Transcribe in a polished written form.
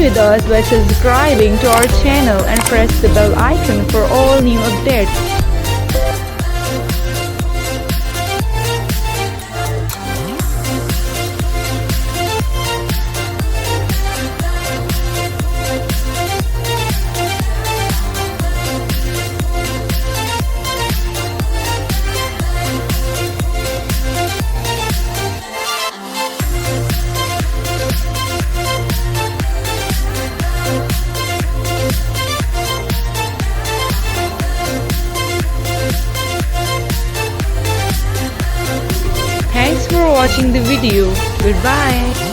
with us by subscribing to our channel and press the bell icon for all new updates. Thanks for watching the video. Goodbye.